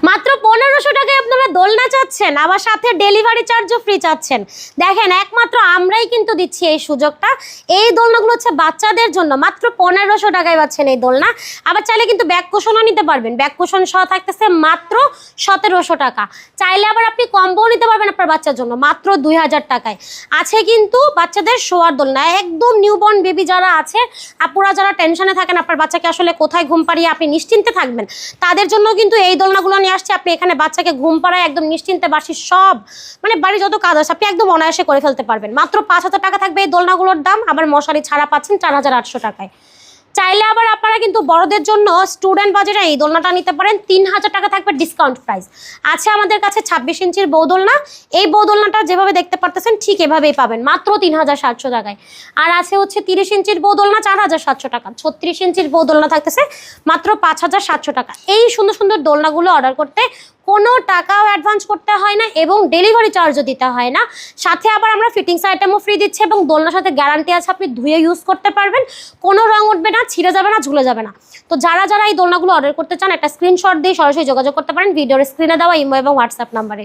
মাত্র 1500 টাকায় আপনারা দোলনা চাচ্ছেন, আবার সাথে ডেলিভারি চার্জও ফ্রি চাচ্ছেন। দেখেন একমাত্র আমরাই কিন্তু দিচ্ছি এই সুযোগটা। এই দোলনাগুলো হচ্ছে বাচ্চাদের জন্য, মাত্র 1500 টাকায় পাচ্ছেন এই দোলনা। আবার চাইলে কিন্তু ব্যাক কুশনও নিতে পারবেন, ব্যাক কুশন সহ থাকতেছে মাত্র 1700 টাকা। চাইলে আবার আপনি কম্বোও নিতে পারবেন আপনার বাচ্চার জন্য মাত্র 2000 টাকায়। আছে কিন্তু বাচ্চাদের শোয়ার দোলনা, একদম নিউবর্ন বেবি যারা আছে, আপুরা যারা টেনশনে থাকেন আপনার বাচ্চাকে আসলে কোথায় ঘুম পাড়িয়ে আপনি নিশ্চিন্তে থাকবেন, তাদের জন্য কিন্তু এই দোলনাগুলো নিয়ে আসছে। আপনি এখানে বাচ্চাকে ঘুম পাড়ায় একদম নিশ্চিন্তে বাসির সব মানে বাড়ির যত কাজ আছে আপনি একদম অনায়াসে করে ফেলতে পারবেন। মাত্র 5000 টাকা থাকবে এই দোলনাগুলোর দাম। আবার মশারি ছাড়া পাচ্ছেন 4800 টাকায়। চাইলে আবার আপনারা কিন্তু বড়দের জন্য স্টুডেন্ট বাজেটে এই দোলনাটা নিতে পারেন। 3000 টাকা থাকবে ডিসকাউন্ট প্রাইস। আছে আমাদের কাছে 26 ইঞ্চির বৌদোলনা। এই বৌদোলনাটা যেভাবে দেখতে পারতেছেন ঠিক এভাবেই পাবেন মাত্র 3700 টাকায়। আর আছে হচ্ছে 30 ইঞ্চির বৌদোলনা 4700 টাকা। 36 ইঞ্চির বৌদোলনা থাকতেছে মাত্র 5700 টাকা। এই সুন্দর সুন্দর দোলনাগুলো অর্ডার করতে কোনো টাকাও অ্যাডভান্স করতে হয় না এবং ডেলিভারি চার্জও দিতে হয় না। সাথে আবার আমরা ফিটিংস আইটেমও ফ্রি দিচ্ছি এবং দোলনার সাথে গ্যারান্টি আছে, আপনি ধুয়ে ইউজ করতে পারবেন, কোনো রং উঠবে না, ছিঁড়ে যাবে না, ঝুলে যাবে না। তো যারা যারা এই দোলনাগুলো অর্ডার করতে চান একটা স্ক্রিনশট দিয়ে সরাসরি যোগাযোগ করতে পারেন ভিডিওর স্ক্রিনে দেওয়া ইমো এবং হোয়াটসঅ্যাপ নাম্বারে।